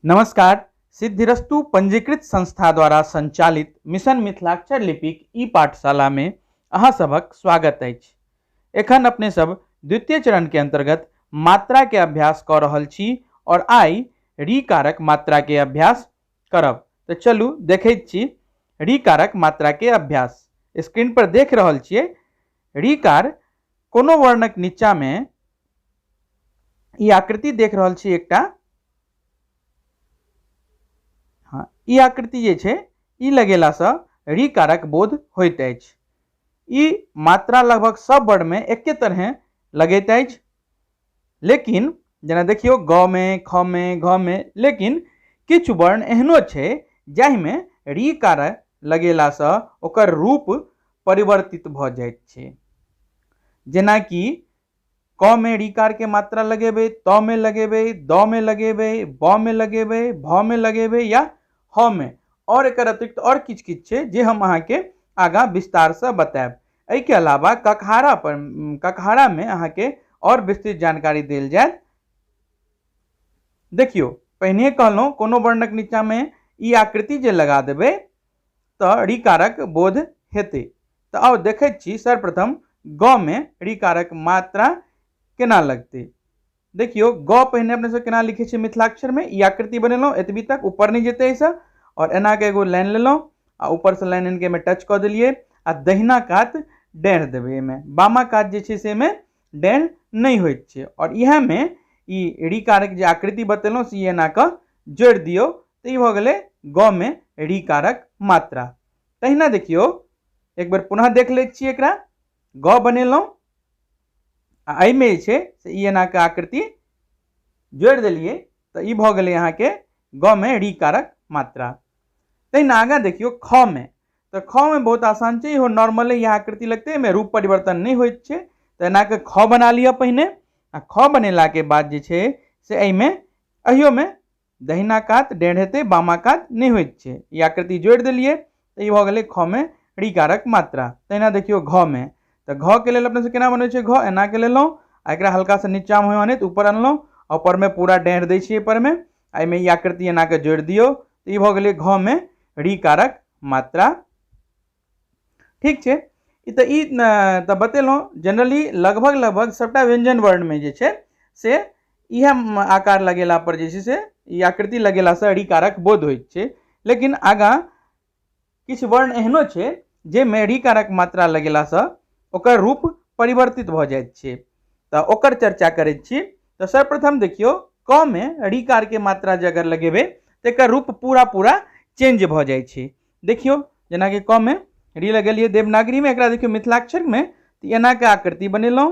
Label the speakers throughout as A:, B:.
A: नमस्कार। सिद्धिरस्तु पंजीकृत संस्था द्वारा संचालित मिशन मिथिलाक्षर लिपिक ई पाठशाला में अहाँ सबक स्वागत अछि। एखन अपने सब द्वितीय चरण के अंतर्गत मात्रा के अभ्यास कर रहल छी और आई ऋकारक मात्रा के अभ्यास करब। तो चलू देखैत छी ऋकारक मात्रा के अभ्यास। स्क्रीन पर देख रहल छियै ऋकार कोनो वर्णक नीचा में ई आकृति देख रहल छी एकटा। हाँ, ई आकृति जे छै ई लगेला से ऋकारक बोध होइत अछि। ई मात्रा लगभग सब वर्ण में एके तरह लगैत अछि, लेकिन जेना देखियो ग में, ख में, घ में, लेकिन किछु वर्ण एहनो छै जाहि में ऋकार लगेला से ओकर रूप परिवर्तित भ जाइत छै। जेना कि क में ऋकार के मात्रा लगेबे, त में लगेबे, द में लगेबे, ब में लगेबे, भ में लगेबे या ह में, और एकर अतिरिक्त और किछ किछ छै जे हम अहाँ के आगा विस्तार से बताएब। एहि के अलावा ककहारा में अहाँ के और विस्तृत जानकारी देल जायत। देखियो पहिने कहलहुं कोनो वर्णक नीचा में ई आकृति जे लगा देबे तो ऋकारक बोध हेते। तो आओ देखैत छी सर्वप्रथम ग में ऋकारक मात्रा केना लगते। देखियो ग पहिने अपने से केना लिखे छे मिथिलाक्षर में, ई आकृति बनेलो एतबी तक, ऊपर नहीं जेते ऐसा, और एना के एगो लाइन लेलो आ ऊपर से लाइन इनके में टच कर दिलिए आ दहिना कात डेढ़ देबे। में बामा कात जे छे से में डेढ़ नहीं होइत छे, और यह में ई ऋकारक जे आकृति बतेलो से एना के जोड़ दियो तो ई भ गेले ग में ऋकारक मात्रा। तहिना देखियो एक बार पुनः देख ले छी एकरा। ग बनेलो आ एहि में जे छे से ई एना के आकृति जोड़ देलिए तो ई भ गेले यहाँ के ग में ऋकारक मात्रा। तहिना आगा देखियो ख में, तो ख में बहुत आसान छे, इहो नॉर्मल यह आकृति लगते में रूप परिवर्तन नहीं होइत छे। तो एना के ख बना लिया पहिने, आ ख बनेला के बाद जे छे से एहि में अहियो में दहिना कात डेढ़ हेते, बामा कात नहीं होइत छे। ई आकृति जोड़ देलिए तो ई भ गेले ख में ऋकारक मात्रा। तहिना देखियो घ में, तो घ के लेल अपने से केना बनै छे, घ एना के लेलो आ एकरा हल्का से नीचा में आने तो ऊपर आनलो, ऊपर में पूरा डेढ़ दै छिए ऊपर में, एहि में ई आकृति एना के जोड़ दियो तो ई भ गेले घ में ऋकारक मात्रा। ठीक छे। तो ई तो बतेलो जनरली लगभग सबटा व्यंजन वर्ण में जे छे से यह आकार लगेला पर जे छे से ई आकृति लगेला से ऋकारक बोध होइत छे। लेकिन आगा किछ वर्ण एहनो छे जे में ऋकारक मात्रा लगेला से ओकर रूप परिवर्तित भ जाइत छे, तो ओकर चर्चा करैत छी। तो सर्वप्रथम देखियो क में ऋकार के मात्रा जे अगर लगेबे तो एकर रूप पूरा चेंज भ जाइत छे। देखियो जेना कि क में ऋ लगेलिए देवनागरी में, एकरा देखियो मिथिलाक्षर में तो एना के आकृति बनेलो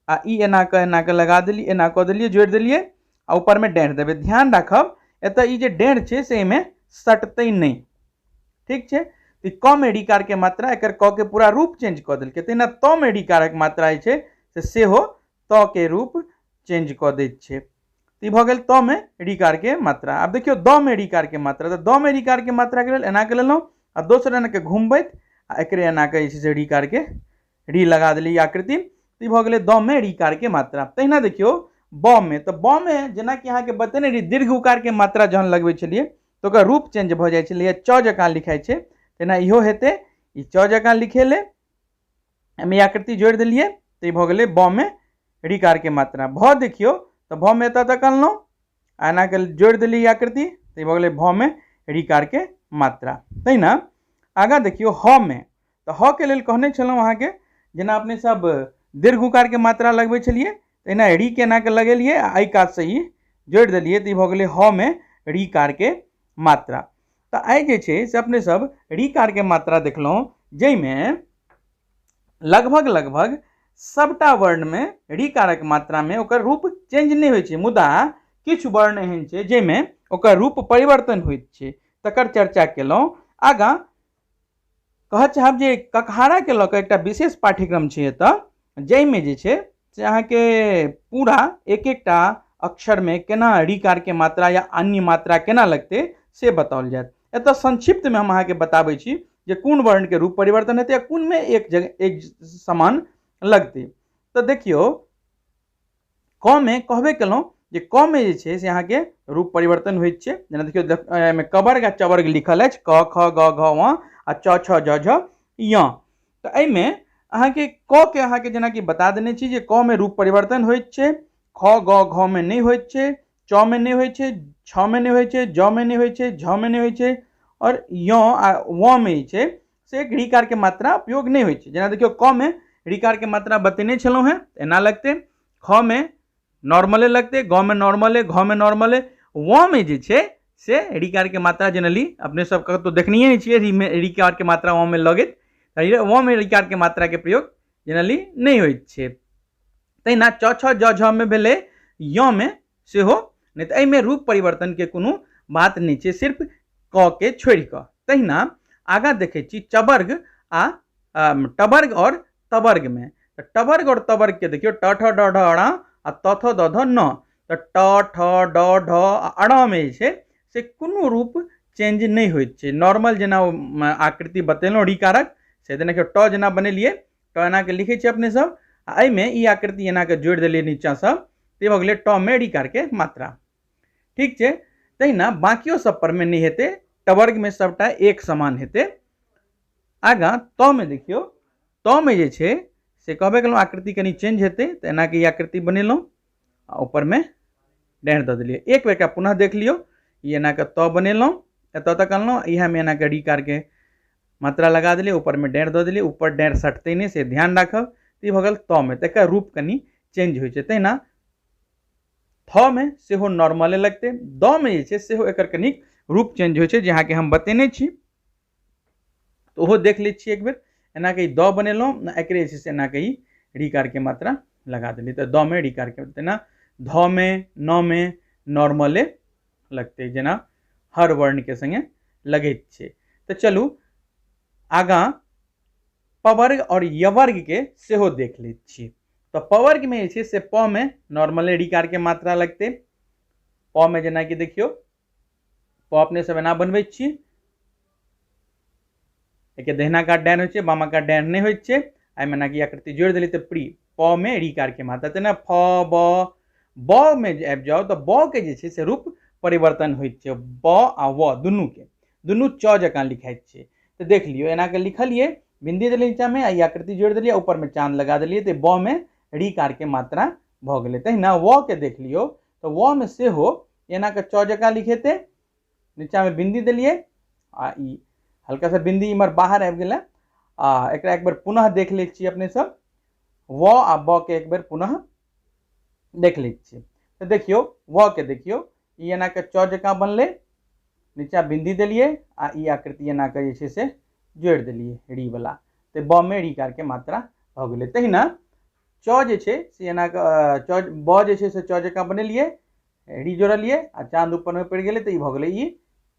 A: आ ई एना के लगा देली, एना क देलिए, जोड़ देलिए आ ऊपर में डेढ़ देबे। ध्यान राखब एत ई जे डेढ़ छे से एमे सटते नहीं। ठीक छे। तो क में ऋकार के मात्रा एकर क के पूरा रूप चेंज क देलके। तेना त में ऋकारक मात्रा जे छे से हो त के रूप चेंज क दैत छे। ई भ गेल त में ऋकार के मात्रा। अब देखियो द में ऋकार के मात्रा, तो द में ऋकार के मात्रा के लेल एना के लेलो आ दोसर एना के घुमबैत आ एकरे एना के जे से ऋकार के ऋ लगा देली आकृति, तो ई भ गेले द में ऋकार के मात्रा। तहिना देखियो ब में, तो ब में जेना कि अहाँ के बतेने रही दीर्घ उकार के मात्रा जहन लगबै छलिए तो ओकर रूप चेंज भ जाय छलिए, च जकां लिखाय छे। तेना इहो हेते, ई च जकां लिखेले, एमे आकृति जोड़ देलिए तो ई भ गेले ब में ऋकार के मात्रा। भ देखियो तो भ में एत तक अनलो, एना के जोड़ देली आकृति तो ई भ गेले भ में ऋकार के मात्रा। तहिना आगा देखियो ह में, तो ह के लेल कहने छलहुँ अहाँ के जेना अपने सब दीर्घ उकार के मात्रा लगबै छलिए, तेना ऋ के एना के लगेलिए आ एहि कात से ई जोड़ देलिए तो ई भ गेले ह में ऋकार के मात्रा। तो आई जे छे से अपने सब ऋकार के मात्रा देखलहुँ जैमे लगभग सबटा वर्ण में ऋकारक मात्रा में ओकर रूप चेंज नहीं होय छे, मुदा किछ वर्ण एहन छे जैमे ओकर रूप परिवर्तन होइत छे, तकर चर्चा केलहुँ। आगा कह चाहब जे ककहारा के लऽ एकटा विशेष पाठ्यक्रम छे एतऽ, जैमे जे छे से अहाँ के पूरा एक एकटा अक्षर में केना ऋकार के मात्रा या अन्य मात्रा केना लगते से बताओल जायत। एतऽ संक्षिप्त में हम अहाँ के बताबै छी जे कोन वर्ण के रूप परिवर्तन हेतै या कोन में एक समान लगते। तो देखियो क में कहबे केलहुँ जे क में जे छै से अहाँके रूप परिवर्तन होइत छै। जेना देखियौ एहिमे कवर्ग आ चवर्ग लिखल अछि, क ख ग घ ङ आ च छ ज झ य। तऽ एहिमे अहाँके क के अहाँके जेनाकि बता देने छी जे क में रूप परिवर्तन होइत छै, ख ग घ में नहीं होइत छै, च में नहीं होइत छै, छ में नहीं होइत छै, ज में नहीं होइत छै, झ में नहीं होइत छै, और य आ व में जे छै से ऋकार के मात्रा उपयोग नहीं होइत छै। जेना देखियौ क में ऋकार के मात्रा बतेने छलहुँ हैं, एना लगते, ख में नॉर्मले लगते, ग में नॉर्मले, घ में नॉर्मले, व में जे छै से ऋकार के मात्रा जनरली अपने सब तो देखनिए नहीं छियै ऋकार के मात्रा व में लगैत, व में ऋकार के मात्रा के प्रयोग जनरली नहीं होइत छै। तहिना च छ ज झ में भेलै, य में सेहो नहीं, तो एहिमे रूप परिवर्तन के कोनो बात नहीं छै, सिर्फ क के छोड़ि कऽ। तहिना आगाँ देखै छी चवर्ग आ टवर्ग और तवर्ग में। तो टवर्ग और तवर्ग के देखियो ट ठ ड ढ अ आ त थ द ध न। तो ट ठ ड ढ अ में जे छै से कोनो रूप चेंज नहीं होइत छै, नॉर्मल जेना आकृति बतेलहुँ ऋकारक से देखियौ ट जेना बनेलिए, ट एना के लिखै छै अपने सब, आ एहिमे ई आकृति एना के जोड़ि देलिए नीचा सब, ते भऽ गेलै ट में ऋकार के मात्रा। ठीक छै। तहिना बाकियो सब पर में नहीं हेतै, टवर्ग में सबटा एक समान हेतै। आगाँ त में देखियौ, त में जे छै से कहबे केलहुँ आकृति कनि चेंज हेतै, तऽ एना के ई आकृति बनेलहुँ आ ऊपर में डेढ़ दऽ देलिए। एक बेर पुनः देख लियौ, ई एना के त बनेलहुँ, एतऽ तक अनलहुँ, इएह में एना के ऋकार के मात्रा लगा देलिए, ऊपर में डेढ़ दऽ देलिए, ऊपर डेढ़ सटतै नहीं से ध्यान राखब। ई भऽ गेल त में, तकर रूप कनि चेंज होइ छै। तहिना थ में सेहो नॉर्मले लगते, द में जे छै सेहो एकर कनिक रूप चेंज होइ छै, जे अहाँके हम बतेने छी, तो ओहो देख लै छियै एक बेर। एना के द बनेलहुँ, एकरे जे छै से एना के ऋकार के मात्रा लगा देलिए, तो द में ऋकार के। तेना ध में न में नॉर्मले लगते, जेना हर वर्ण के संगे लगैत छै। तो चलू आगाँ पवर्ग और यवर्ग के सेहो देख लै छी। तो पवर्ग में जे छै से प में नॉर्मले ऋकार के मात्रा लगते। प में जेना कि देखियौ, प अपने सब एना बनबै छी, एके दहिना काट डैन होइ छै, बामा काट डैन नहीं होइ छै। एहिमे एना कि आकृति जोड़ि देलिए तऽ प्री प में ऋकार के मात्रा। तेना फ ब में जे आबि जाउ तऽ ब के जे छै से रूप परिवर्तन होइत छै, ब आ व दुनू के, दुनू च जकाँ लिखाइत छै। तो देख लियो, एना के लिखलिए, बिंदी देलिए नीचा में, आ आकृति जोड़ि देलिए, ऊपर में चांद लगा देलिए, तो ब में ऋकार के मात्रा भऽ गेलै। तहिना व के देख लियो, तो व में सेहो एना के च जकाँ लिखेते, नीचा में बिंदी देलिए, आ ई हल्का सा बिंदी इमहर बाहर आबि गेलै, आ एकरा एक बार पुनः देख लै छी अपने सब, व आ ब के एक बेर पुनः देख लै छी। तो देखियो व के देखियो, ई एना के च जकाँ बनलै, नीचा बिंदी देलिए, आ ई आकृति एना के जे छै से जोड़ि देलिए ऋ वाला, तो ब में ऋकार के मात्रा भऽ गेलै। तहिना च जे छै से एना के ब जे छै से च जकाँ बनेलिए, ऋ जोड़लिए, आ चांद ऊपर में पड़ि गेलै, तो ई भऽ गेलै ई।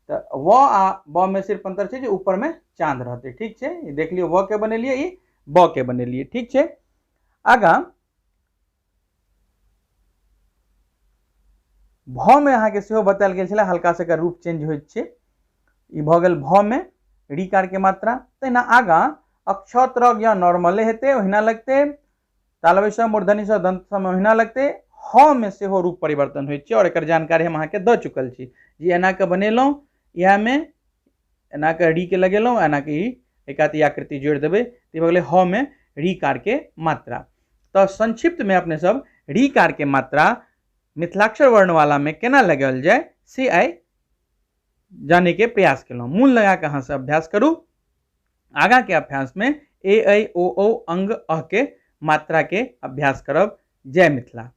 A: तो व आ ब में सिर्फ अंतर छै जे ऊपर में चांद रहते। ठीक छै, देख लियो व के बनेलिए, ई ब के बनेलिए। ठीक छै। आगाँ भ में अहाँके सेहो बतायल गेल छलै, हल्का सा रूप चेंज होइत छै, ई भऽ गेल भ में ऋकार के मात्रा। तहिना आगाँ अक्षत्र या नॉर्मले हेतै, ओहिना लगते, तालव्य स मूर्धन्य स दंत स में ओहिना लगते। ह में सेहो रूप परिवर्तन होइत छै, और एकर जानकारी हम अहाँके दऽ चुकल छी, जे एना के बनेलहुँ, इएह में एना के ऋ के लगेलहुँ, एना के एकाती आकृति जोड़ि देबै, तो भऽ गेलै ह में ऋकार के मात्रा। तो संक्षिप्त में अपने सब ऋकार के मात्रा मिथिलाक्षर वर्णमाला में केना लगाओल जाय से आइ जाने के प्रयास केलहुँ। मूल लगा के अहाँ से अभ्यास करू। आगाँ के अभ्यास में ए ऐ ओ औ अंग अ के मात्रा के अभ्यास करब। जय मिथिला।